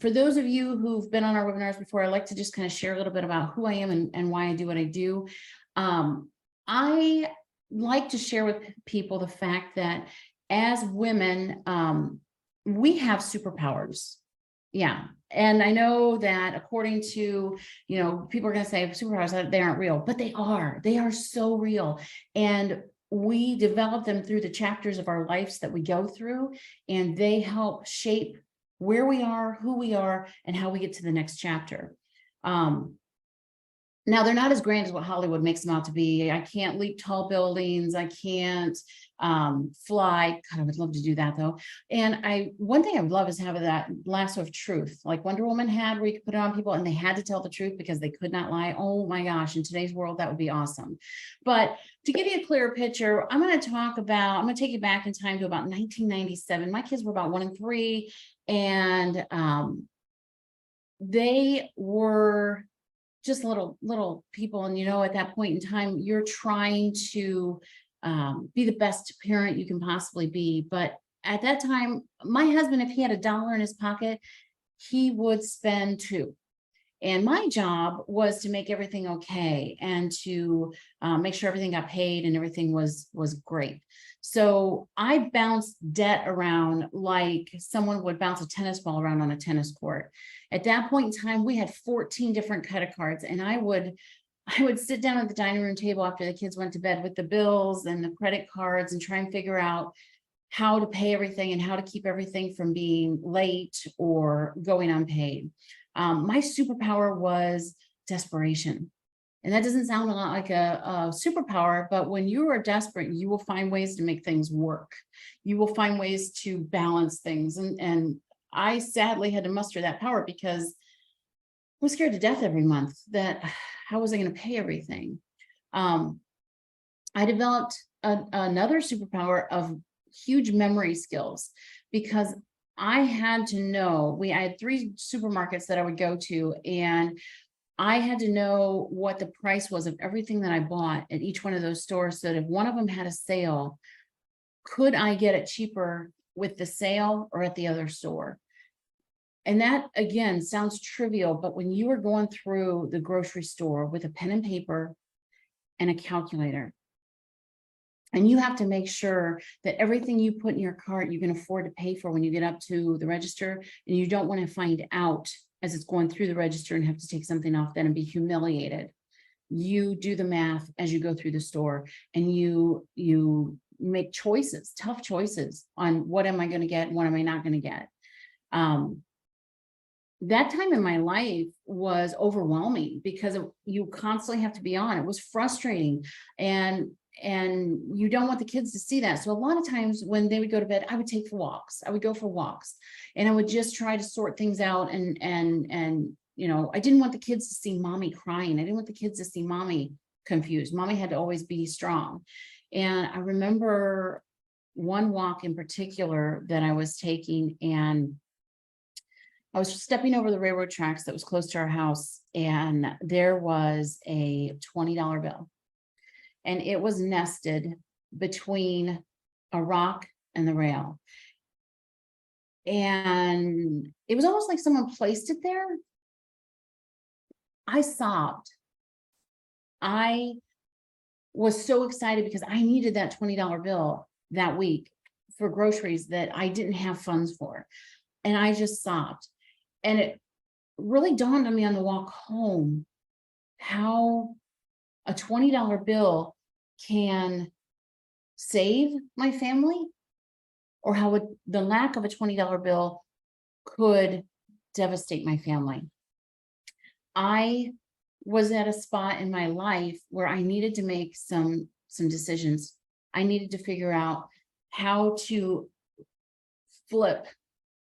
For those of you who've been on our webinars before, I'd like to just kind of share a little bit about who I am and why I do what I do. I like to share with people the fact that as women, we have superpowers. Yeah. And I know that according to, people are going to say superpowers, they aren't real, but they are so real. And we develop them through the chapters of our lives that we go through, and they help shape where we are, who we are, and how we get to the next chapter. Now, they're not as grand as what Hollywood makes them out to be. I can't leap tall buildings. I can't fly. God, I would love to do that though. And one thing I would love is have that lasso of truth, like Wonder Woman had, where you could put it on people and they had to tell the truth because they could not lie. Oh my gosh, in today's world, that would be awesome. But to give you a clearer picture, I'm going to take you back in time to about 1997. My kids were about 1 and 3, and they were just little people. And, at that point in time, you're trying to be the best parent you can possibly be. But at that time, my husband, if he had $1 in his pocket, he would spend $2. And my job was to make everything okay and to make sure everything got paid and everything was great. So I bounced debt around like someone would bounce a tennis ball around on a tennis court. At that point in time, we had 14 different credit cards, and I would sit down at the dining room table after the kids went to bed with the bills and the credit cards and try and figure out how to pay everything and how to keep everything from being late or going unpaid. My superpower was desperation. And that doesn't sound a lot like a superpower, but when you are desperate, you will find ways to make things work. You will find ways to balance things. And I sadly had to muster that power because I was scared to death every month that how was I going to pay everything? I developed another superpower of huge memory skills, because I had to know, I had 3 supermarkets that I would go to, and I had to know what the price was of everything that I bought at each one of those stores, so that if one of them had a sale, could I get it cheaper with the sale or at the other store? And that, again, sounds trivial, but when you are going through the grocery store with a pen and paper and a calculator, and you have to make sure that everything you put in your cart, you can afford to pay for when you get up to the register, and you don't want to find out as it's going through the register and have to take something off then and be humiliated. You do the math as you go through the store, and you make choices, tough choices on what am I going to get and what am I not going to get. That time in my life was overwhelming because you constantly have to be on. It was frustrating, and you don't want the kids to see that. So a lot of times when they would go to bed, I would take for walks. I would go for walks, and I would just try to sort things out. And I didn't want the kids to see mommy crying. I didn't want the kids to see mommy confused. Mommy had to always be strong. And I remember one walk in particular that I was taking, and I was stepping over the railroad tracks that was close to our house, and there was a $20 bill. And it was nested between a rock and the rail. And it was almost like someone placed it there. I sobbed. I was so excited because I needed that $20 bill that week for groceries that I didn't have funds for. And I just sobbed. And it really dawned on me on the walk home how a $20 bill can save my family, or how the lack of a $20 bill could devastate my family. I was at a spot in my life where I needed to make some decisions. I needed to figure out how to flip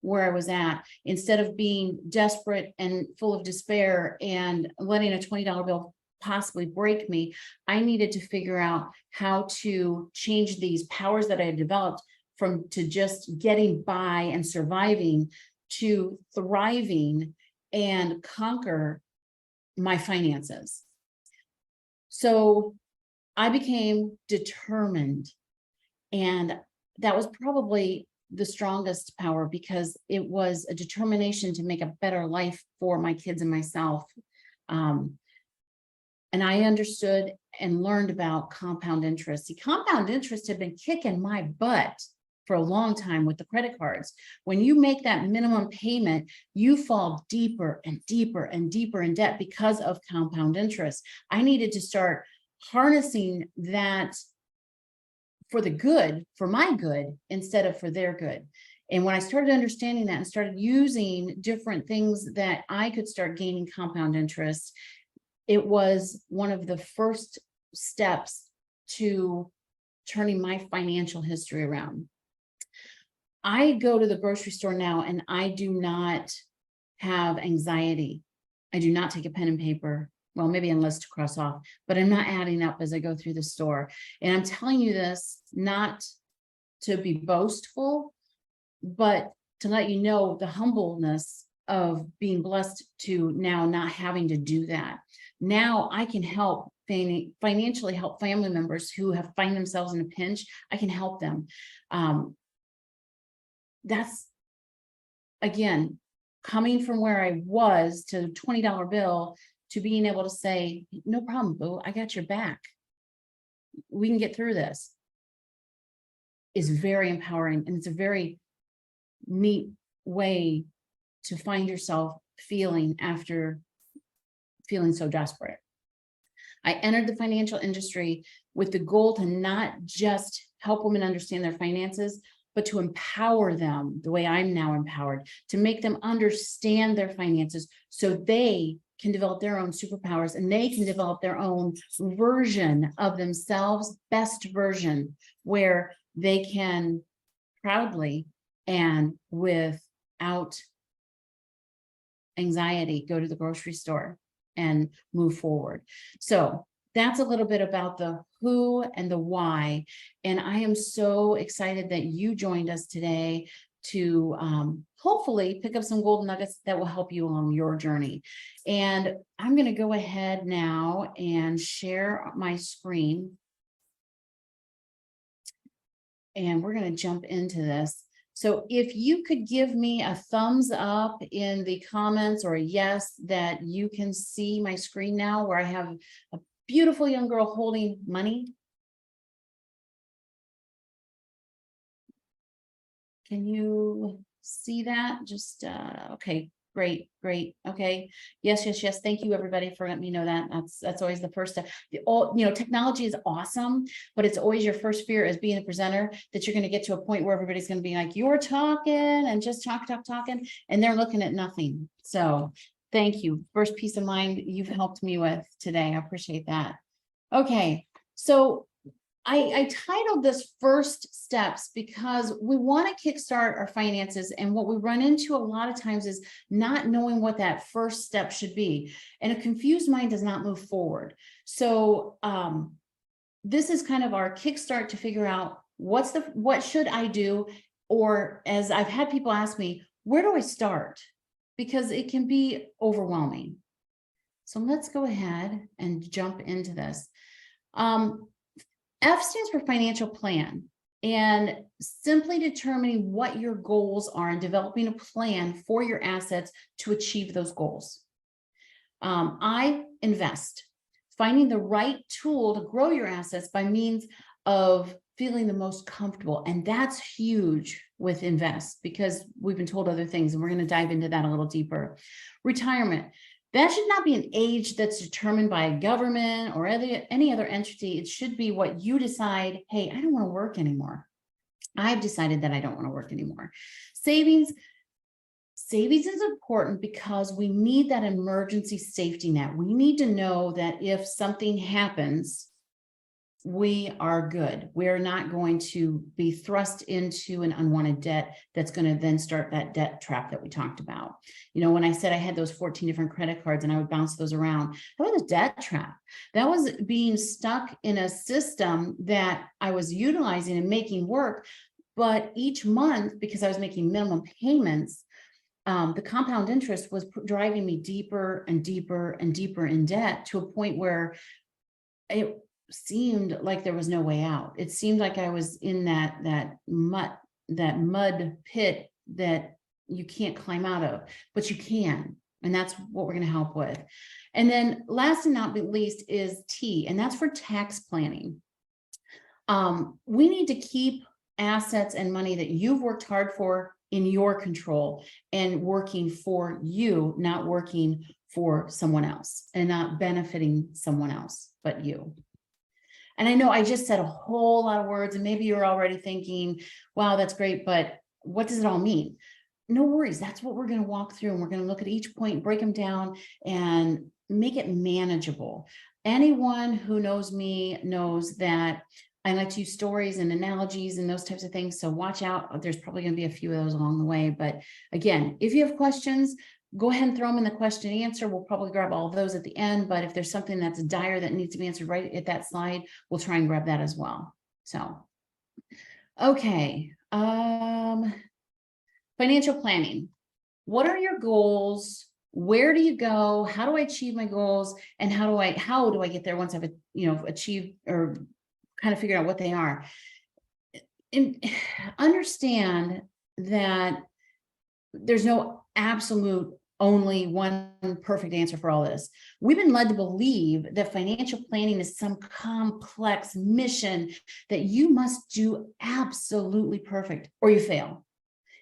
where I was at. Instead of being desperate and full of despair and letting a $20 bill possibly break me, I needed to figure out how to change these powers that I had developed to just getting by and surviving to thriving and conquer my finances. So I became determined, and that was probably the strongest power because it was a determination to make a better life for my kids and myself. And I understood and learned about compound interest. See, compound interest had been kicking my butt for a long time with the credit cards. When you make that minimum payment, you fall deeper and deeper and deeper in debt because of compound interest. I needed to start harnessing that for the good, for my good, instead of for their good. And when I started understanding that and started using different things that I could start gaining compound interest, it was one of the first steps to turning my financial history around. I go to the grocery store now and I do not have anxiety. I do not take a pen and paper. Well, maybe unless to cross off, but I'm not adding up as I go through the store. And I'm telling you this not to be boastful, but to let you know the humbleness of being blessed to now not having to do that. Now I can help financially help family members who have find themselves in a pinch. I can help them. That's, again, coming from where I was to $20 bill to being able to say, no problem, boo, I got your back. We can get through this, is very empowering. And it's a very neat way to find yourself feeling after feeling so desperate. I entered the financial industry with the goal to not just help women understand their finances, but to empower them the way I'm now empowered, to make them understand their finances so they can develop their own superpowers and they can develop their own version of themselves, best version, where they can proudly and without anxiety go to the grocery store and move forward. So that's a little bit about the who and the why. And I am so excited that you joined us today to hopefully pick up some golden nuggets that will help you along your journey. And I'm going to go ahead now and share my screen. And we're going to jump into this. So if you could give me a thumbs up in the comments or a yes that you can see my screen now where I have a beautiful young girl holding money. Can you see that? Just, okay, great. Okay. Yes. Thank you everybody for letting me know that. That's always the first step. Technology is awesome, but it's always your first fear as being a presenter that you're going to get to a point where everybody's going to be like, you're talking and just talking, and they're looking at nothing. So thank you. First peace of mind you've helped me with today. I appreciate that. Okay. So I titled this First Steps because we want to kickstart our finances. And what we run into a lot of times is not knowing what that first step should be. And a confused mind does not move forward. So this is kind of our kickstart to figure out what should I do? Or as I've had people ask me, where do I start? Because it can be overwhelming. So let's go ahead and jump into this. F stands for financial plan, and simply determining what your goals are and developing a plan for your assets to achieve those goals. I invest, finding the right tool to grow your assets by means of feeling the most comfortable. And that's huge with invest because we've been told other things, and we're going to dive into that a little deeper. Retirement. That should not be an age that's determined by a government or any other entity. It should be what you decide, hey, I don't want to work anymore. I've decided that I don't want to work anymore. Savings is important because we need that emergency safety net. We need to know that if something happens, we are good. We're not going to be thrust into an unwanted debt that's going to then start that debt trap that we talked about. When I said I had those 14 different credit cards and I would bounce those around, that was a debt trap. That was being stuck in a system that I was utilizing and making work. But each month, because I was making minimum payments, the compound interest was driving me deeper and deeper and deeper in debt to a point where it seemed like there was no way out. It seemed like I was in that that mud pit that you can't climb out of, but you can. And that's what we're going to help with. And then last and not least is T, and that's for tax planning. We need to keep assets and money that you've worked hard for in your control and working for you, not working for someone else and not benefiting someone else but you. And I know I just said a whole lot of words, and maybe you're already thinking, wow, that's great, but what does it all mean? No worries. That's what we're going to walk through, and we're going to look at each point, break them down, and make it manageable. Anyone who knows me knows that I like to use stories and analogies and those types of things. So watch out. There's probably going to be a few of those along the way. But again, if you have questions, go ahead and throw them in the question and answer. We'll probably grab all of those at the end. But if there's something that's dire that needs to be answered right at that slide, we'll try and grab that as well. So, okay. Financial planning. What are your goals? Where do you go? How do I achieve my goals? And how do I get there once I've, achieved or kind of figured out what they are? And understand that there's no absolute only one perfect answer for all this. We've been led to believe that financial planning is some complex mission that you must do absolutely perfect or you fail.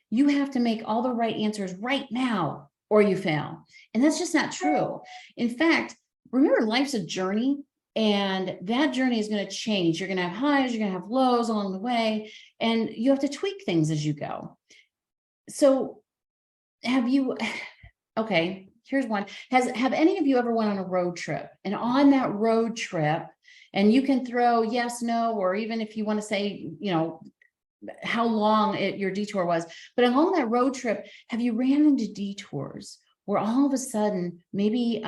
You have to make all the right answers right now or you fail. And that's just not true. In fact, remember, life's a journey, and that journey is going to change. You're going to have highs, you're going to have lows along the way, and you have to tweak things as you go. So okay, here's one. Have any of you ever went on a road trip? And on that road trip, and you can throw yes, no, or even if you want to say, how long your detour was, but along that road trip, have you ran into detours where all of a sudden maybe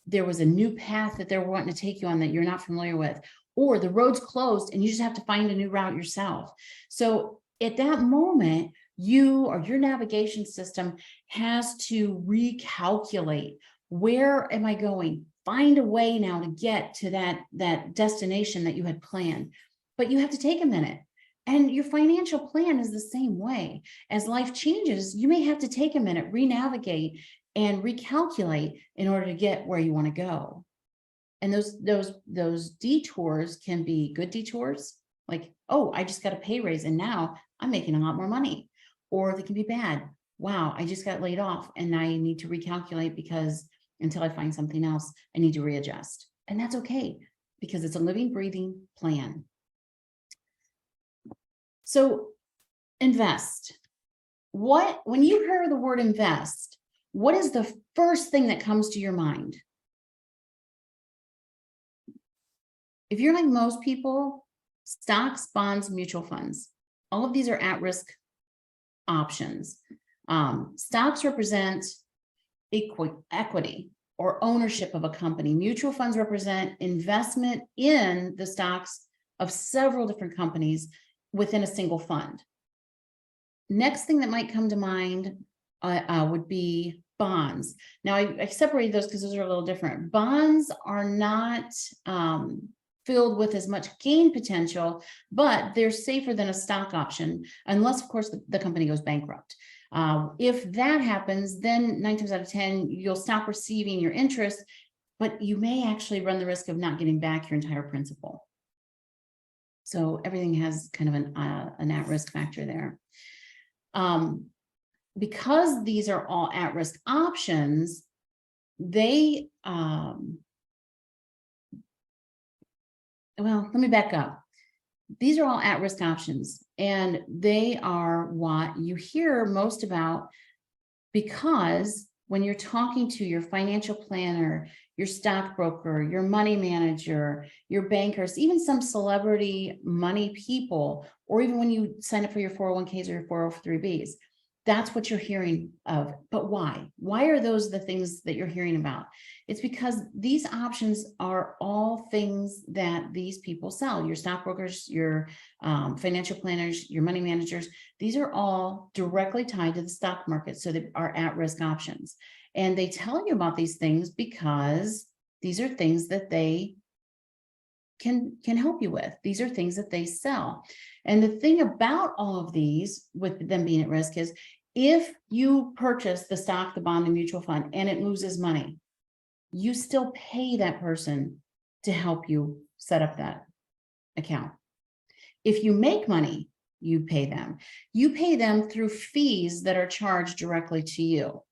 there was a new path that they're wanting to take you on that you're not familiar with, or the road's closed and you just have to find a new route yourself? So at that moment, you or your navigation system has to recalculate, where am I going? Find a way now to get to that destination that you had planned. But you have to take a minute. And your financial plan is the same way. As life changes, you may have to take a minute, re-navigate and recalculate in order to get where you want to go. And those detours can be good detours, like, oh, I just got a pay raise and now I'm making a lot more money. Or they can be bad. Wow, I just got laid off and I need to recalculate because until I find something else, I need to readjust. And that's okay, because it's a living, breathing plan. So invest. When you hear the word invest, what is the first thing that comes to your mind? If you're like most people, stocks, bonds, mutual funds, all of these are at-risk options. Stocks represent equity or ownership of a company. Mutual funds represent investment in the stocks of several different companies within a single fund. Next thing that might come to mind would be bonds. Now, I separated those because those are a little different. Bonds are not filled with as much gain potential, but they're safer than a stock option, unless, of course, the company goes bankrupt. If that happens, then 9 times out of 10, you'll stop receiving your interest, but you may actually run the risk of not getting back your entire principal. So everything has kind of an at-risk factor there. Because these are all at-risk options, they, well, let me back up. These are all at-risk options, and they are what you hear most about, because when you're talking to your financial planner, your stockbroker, your money manager, your bankers, even some celebrity money people, or even when you sign up for your 401ks or your 403bs, that's what you're hearing of. But why? Why are those the things that you're hearing about? It's because these options are all things that these people sell. Your stockbrokers, your financial planners, your money managers, these are all directly tied to the stock market. So they are at-risk options. And they tell you about these things because these are things that they can help you with. These are things that they sell. And the thing about all of these, with them being at risk, is if you purchase the stock, the bond, the mutual fund, and it loses money, you still pay that person to help you set up that account. If you make money, you pay them. You pay them through fees that are charged directly to you.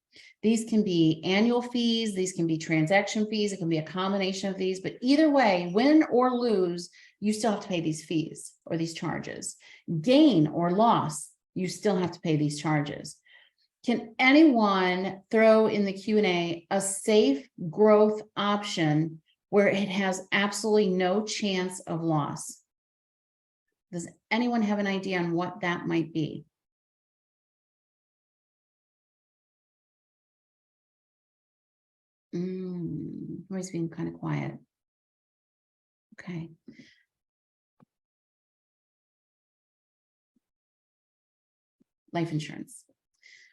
These can be annual fees, these can be transaction fees, it can be a combination of these, but either way, win or lose, you still have to pay these fees or these charges. Gain or loss, you still have to pay these charges. Can anyone throw in the Q&A a safe growth option where it has absolutely no chance of loss? Does anyone have an idea on what that might be? Everybody's being kind of quiet. Okay. Life insurance.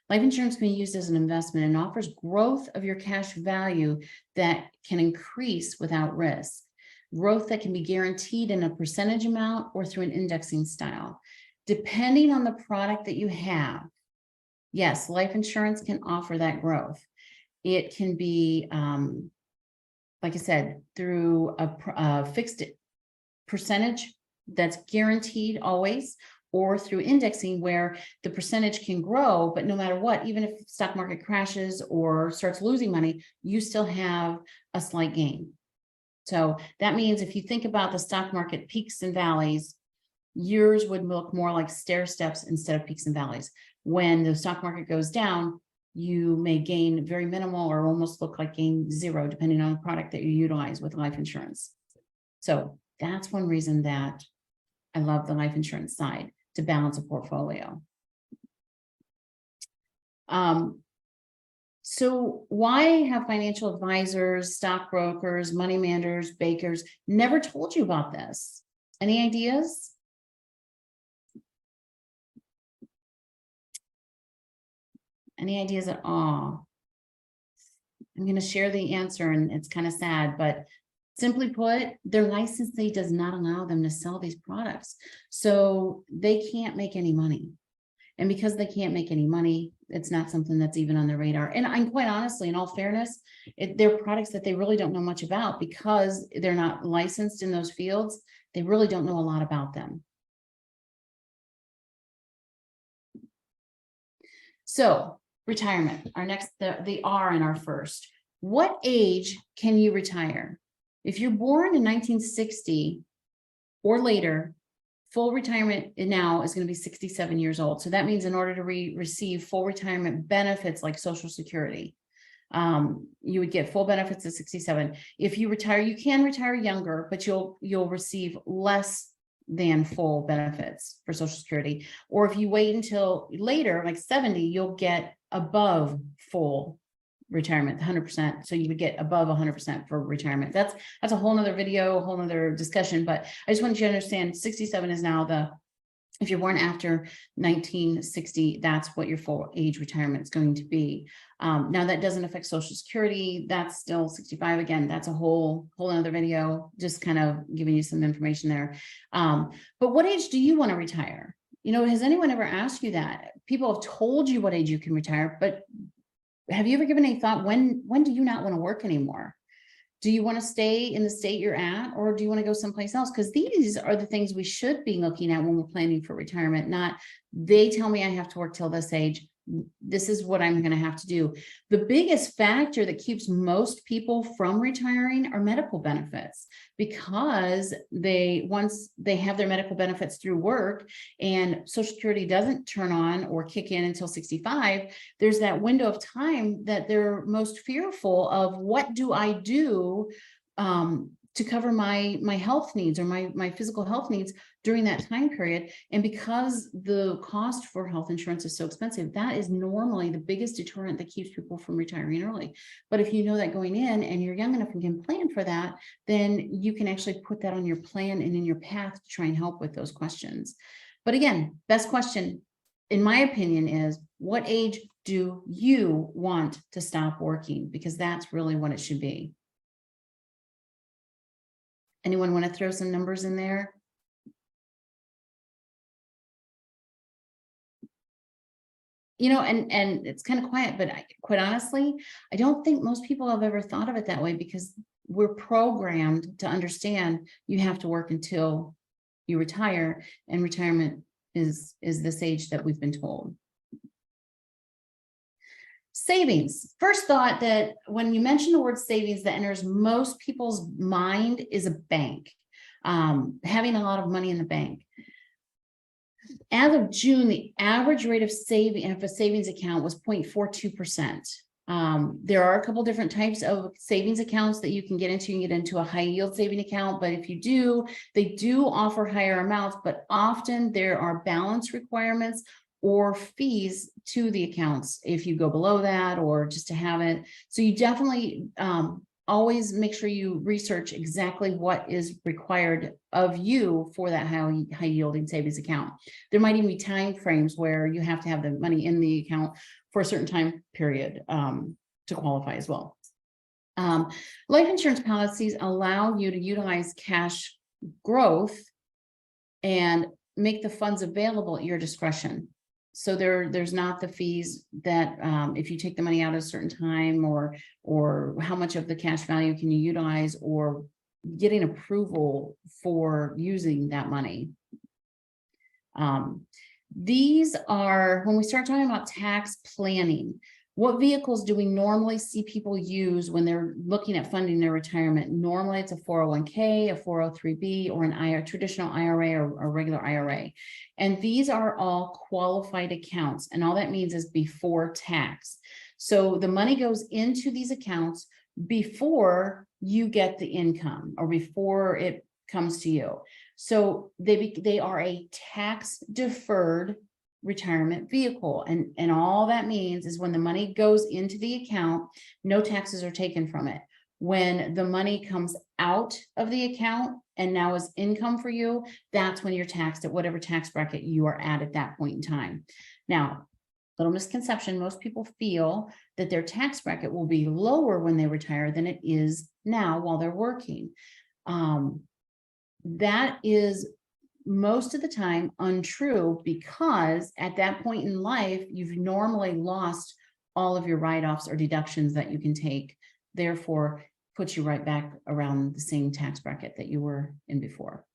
Life insurance can be used as an investment and offers growth of your cash value that can increase without risk. Growth that can be guaranteed in a percentage amount or through an indexing style. Depending on the product that you have, yes, life insurance can offer that growth. It can be, like I said, through a fixed percentage that's guaranteed always, or through indexing where the percentage can grow, but no matter what, even if the stock market crashes or starts losing money, you still have a slight gain. So that means if you think about the stock market peaks and valleys, yours would look more like stair steps instead of peaks and valleys. When the stock market goes down, you may gain very minimal or almost look like gain zero, depending on the product that you utilize with life insurance. So that's one reason that I love the life insurance side, to balance a portfolio. So why have financial advisors, stockbrokers, money managers, bakers never told you about this? Any ideas? Any ideas at all? I'm going to share the answer, and it's kind of sad, but simply put, their licensee does not allow them to sell these products. So they can't make any money. And because they can't make any money, it's not something that's even on their radar. And I'm quite honestly, in all fairness, they're products that they really don't know much about because they're not licensed in those fields. They really don't know a lot about them. So retirement, our next, the R in our first. What age can you retire? If you're born in 1960 or later, full retirement now is going to be 67 years old. So that means in order to receive full retirement benefits like Social Security, you would get full benefits at 67. If you retire, you can retire younger, but you'll receive less than full benefits for Social Security. Or if you wait until later, like 70, you'll get above full retirement, 100%. So you would get above 100% for retirement. That's a whole nother video, a whole nother discussion, but I just want you to understand 67 is now if you're born after 1960, that's what your full age retirement is going to be. Now that doesn't affect Social Security. That's still 65. Again, that's a whole other video, just kind of giving you some information there. But what age do you want to retire? You know, has anyone ever asked you that? People have told you what age you can retire, but have you ever given any thought, when do you not want to work anymore? Do you want to stay in the state you're at, or do you want to go someplace else? Because these are the things we should be looking at when we're planning for retirement, not they tell me I have to work till this age. This is what I'm going to have to do. The biggest factor that keeps most people from retiring are medical benefits, because once they have their medical benefits through work and Social Security doesn't turn on or kick in until 65, there's that window of time that they're most fearful of. What do I do to cover my health needs or my physical health needs during that time period? And because the cost for health insurance is so expensive, that is normally the biggest deterrent that keeps people from retiring early. But if you know that going in and you're young enough and can plan for that, then you can actually put that on your plan and in your path to try and help with those questions. But again, best question, in my opinion, is what age do you want to stop working? Because that's really what it should be. Anyone want to throw some numbers in there? You know, and it's kind of quiet, but quite honestly, I don't think most people have ever thought of it that way, because we're programmed to understand you have to work until you retire, and retirement is this age that we've been told. Savings. First thought that when you mention the word savings, that enters most people's mind is a bank, having a lot of money in the bank. As of June, the average rate of saving of a savings account was 0.42%. There are a couple different types of savings accounts that you can get into. You can get into a high yield saving account, but if you do, they do offer higher amounts, but often there are balance requirements or fees to the accounts if you go below that, or just to have it. So you definitely always make sure you research exactly what is required of you for that high yielding savings account. There might even be time frames where you have to have the money in the account for a certain time period to qualify as well. Life insurance policies allow you to utilize cash growth and make the funds available at your discretion. So there's not the fees that if you take the money out at a certain time, or how much of the cash value can you utilize, or getting approval for using that money. These are, when we start talking about tax planning, what vehicles do we normally see people use when they're looking at funding their retirement? Normally it's a 401k, a 403b, or a traditional IRA or a regular IRA. And these are all qualified accounts. And all that means is before tax. So the money goes into these accounts before you get the income, or before it comes to you. So they are a tax deferred retirement vehicle. And all that means is when the money goes into the account, no taxes are taken from it. When the money comes out of the account and now is income for you, that's when you're taxed at whatever tax bracket you are at that point in time. Now, little misconception, most people feel that their tax bracket will be lower when they retire than it is now while they're working. That is most of the time untrue, because at that point in life, you've normally lost all of your write-offs or deductions that you can take, therefore puts you right back around the same tax bracket that you were in before.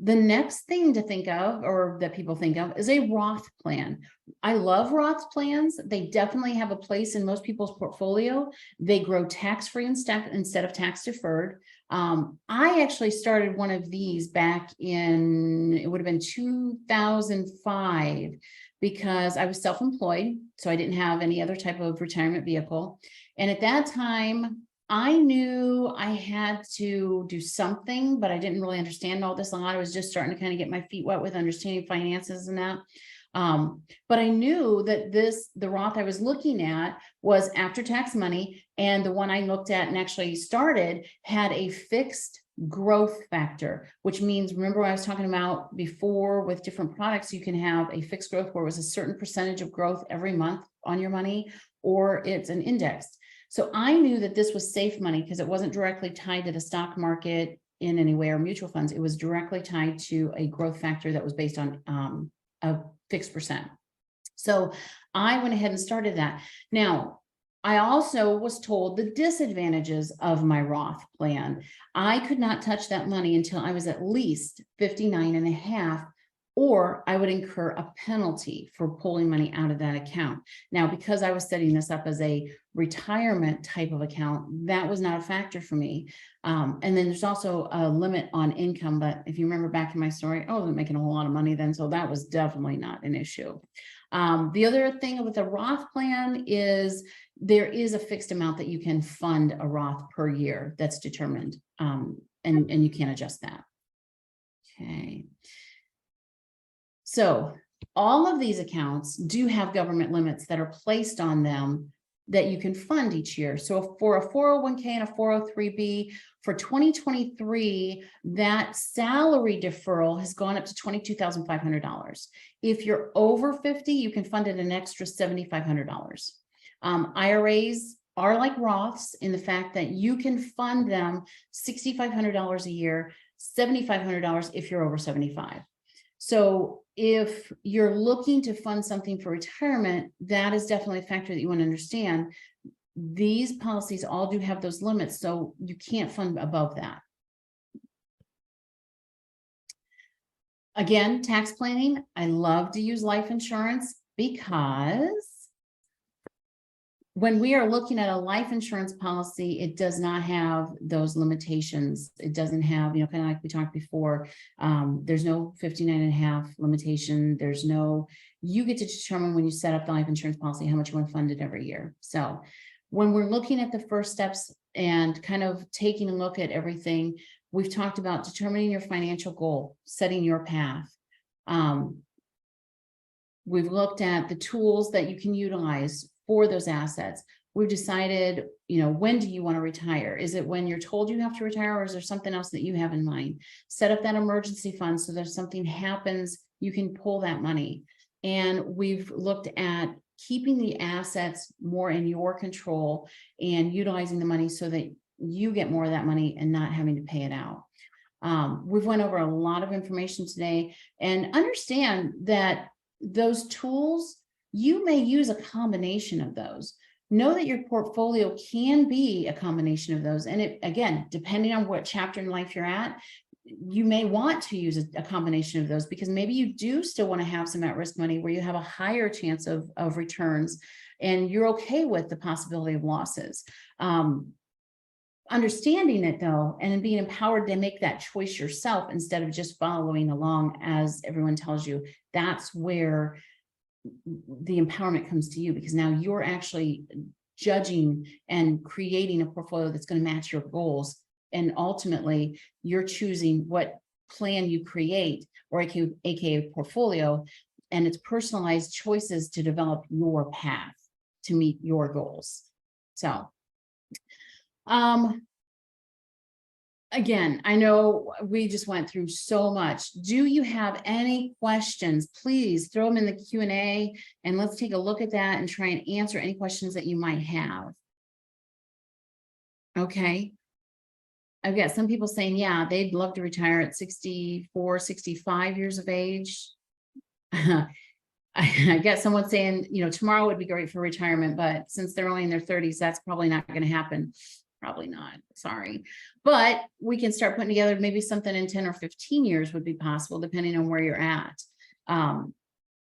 The next thing to think of, or that people think of, is a Roth plan. I love Roth plans. They definitely have a place in most people's portfolio. They grow tax-free instead of tax deferred. I actually started one of these back in, it would have been 2005, because I was self-employed. So I didn't have any other type of retirement vehicle. And at that time, I knew I had to do something, but I didn't really understand all this a lot. I was just starting to kind of get my feet wet with understanding finances and that. But I knew that the Roth I was looking at was after tax money, and the one I looked at and actually started had a fixed growth factor, which means, remember what I was talking about before with different products, you can have a fixed growth where it was a certain percentage of growth every month on your money, or it's an index. So I knew that this was safe money because it wasn't directly tied to the stock market in any way or mutual funds. It was directly tied to a growth factor that was based on a fixed percent. So I went ahead and started that. Now, I also was told the disadvantages of my Roth plan. I could not touch that money until I was at least 59 and a half, or I would incur a penalty for pulling money out of that account. Now, because I was setting this up as a retirement type of account, that was not a factor for me. And then there's also a limit on income. But if you remember back in my story, I wasn't making a whole lot of money then, so that was definitely not an issue. The other thing with a Roth plan is there is a fixed amount that you can fund a Roth per year that's determined, and you can't adjust that. Okay. So all of these accounts do have government limits that are placed on them that you can fund each year. So for a 401k and a 403b for 2023, that salary deferral has gone up to $22,500. If you're over 50, you can fund it an extra $7,500. IRAs are like Roths in the fact that you can fund them $6,500 a year, $7,500 if you're over 75. So if you're looking to fund something for retirement, that is definitely a factor that you want to understand. These policies all do have those limits, so you can't fund above that. Again, tax planning. I love to use life insurance because when we are looking at a life insurance policy, it does not have those limitations. It doesn't have, kind of like we talked before, there's no 59.5 limitation. There's no, you get to determine when you set up the life insurance policy, how much you want to fund it every year. So when we're looking at the first steps and kind of taking a look at everything, we've talked about determining your financial goal, setting your path. We've looked at the tools that you can utilize for those assets. We've decided, when do you want to retire? Is it when you're told you have to retire, or is there something else that you have in mind? Set up that emergency fund so that if something happens, you can pull that money. And we've looked at keeping the assets more in your control and utilizing the money so that you get more of that money and not having to pay it out. We've went over a lot of information today, and understand that those tools, you may use a combination of those. Know that your portfolio can be a combination of those. And it, again, depending on what chapter in life you're at, you may want to use a combination of those, because maybe you do still want to have some at-risk money where you have a higher chance of returns, and you're okay with the possibility of losses. Understanding it though, and being empowered to make that choice yourself instead of just following along as everyone tells you, that's where the empowerment comes to you, because now you're actually judging and creating a portfolio that's going to match your goals. And ultimately you're choosing what plan you create, or aka portfolio, and it's personalized choices to develop your path to meet your goals. So again, I know we just went through so much. Do you have any questions? Please throw them in the Q&A, and let's take a look at that and try and answer any questions that you might have. Okay. I've got some people saying, yeah, they'd love to retire at 64, 65 years of age. I get someone saying, tomorrow would be great for retirement, but since they're only in their 30s, that's probably not going to happen. Probably not, sorry. But we can start putting together maybe something in 10 or 15 years would be possible, depending on where you're at. And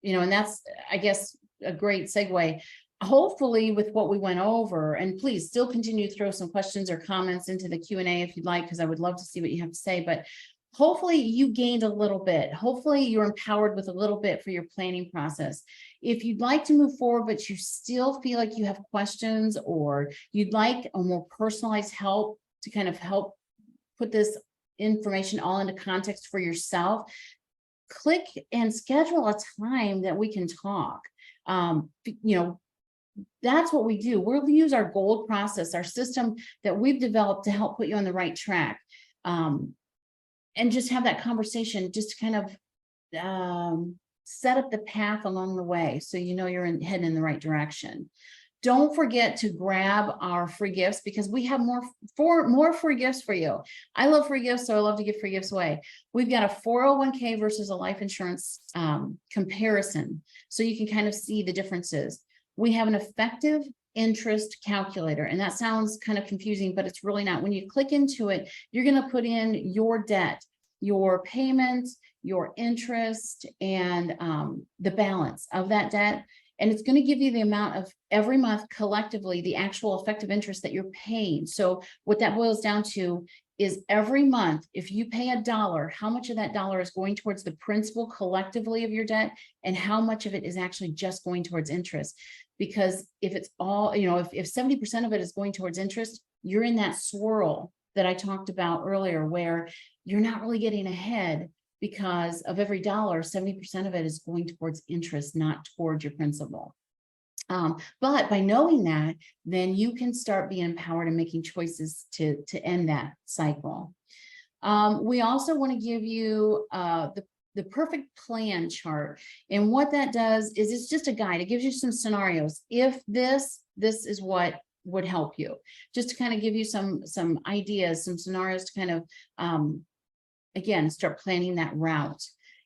that's, I guess, a great segue. Hopefully with what we went over, and please still continue to throw some questions or comments into the Q&A if you'd like, because I would love to see what you have to say, but hopefully you gained a little bit. Hopefully you're empowered with a little bit for your planning process. If you'd like to move forward, but you still feel like you have questions, or you'd like a more personalized help to kind of help put this information all into context for yourself, click and schedule a time that we can talk. That's what we do. We'll use our gold process, our system that we've developed to help put you on the right track. And just have that conversation, just to kind of set up the path along the way, so you're heading in the right direction. Don't forget to grab our free gifts, because we have more free gifts for you. I love free gifts, so I love to give free gifts away. We've got a 401k versus a life insurance comparison, so you can kind of see the differences. We have an effective interest calculator, and that sounds kind of confusing, but it's really not. When you click into it, you're going to put in your debt, your payments, your interest, and the balance of that debt, and it's going to give you the amount of every month collectively the actual effective interest that you're paying. So what that boils down to is every month, if you pay $1, how much of that dollar is going towards the principal collectively of your debt, and how much of it is actually just going towards interest. Because if it's all, if 70% of it is going towards interest, you're in that swirl that I talked about earlier, where you're not really getting ahead, because of every dollar, 70% of it is going towards interest, not towards your principal. But by knowing that, then you can start being empowered and making choices to end that cycle. We also want to give you the perfect plan chart. And what that does is it's just a guide. It gives you some scenarios. If this is what would help you, just to kind of give you some ideas, some scenarios to kind of, again, start planning that route.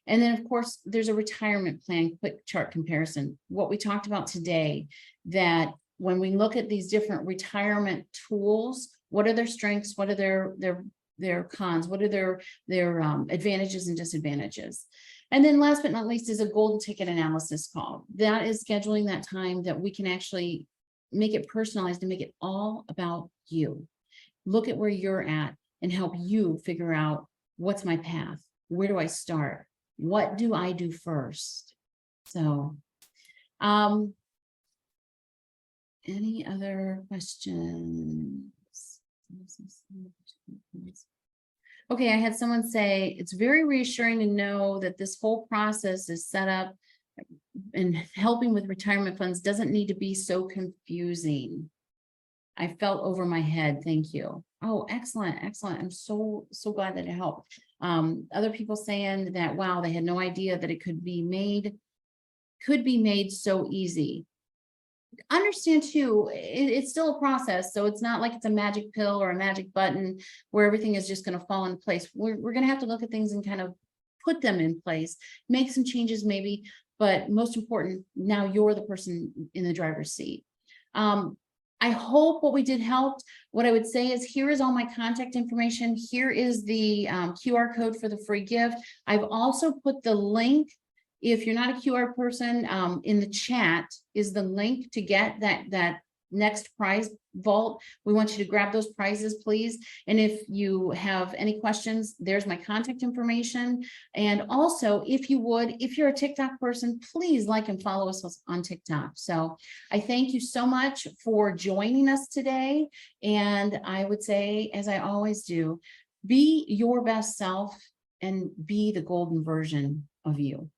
And then, of course, there's a retirement plan, quick chart comparison. What we talked about today, that when we look at these different retirement tools, what are their strengths? What are their cons? What are their advantages and disadvantages? And then last but not least is a golden ticket analysis call. That is scheduling that time that we can actually make it personalized and make it all about you. Look at where you're at and help you figure out, what's my path? Where do I start? What do I do first? So, any other questions? Okay, I had someone say, it's very reassuring to know that this whole process is set up and helping with retirement funds doesn't need to be so confusing. I felt over my head. Thank you. Oh, excellent. Excellent. I'm so glad that it helped. Other people saying that, wow, they had no idea that it could be made so easy. Understand too, it's still a process. So it's not like it's a magic pill or a magic button where everything is just going to fall into place. We're going to have to look at things and kind of put them in place, make some changes maybe, but most important, now you're the person in the driver's seat. I hope what we did helped. What I would say is, here is all my contact information. Here is the QR code for the free gift. I've also put the link, if you're not a QR person, in the chat is the link to get that next prize vault. We want you to grab those prizes, please. And if you have any questions, there's my contact information. And also, if you're a TikTok person, please like and follow us on TikTok. So I thank you so much for joining us today. And I would say, as I always do, be your best self and be the golden version of you.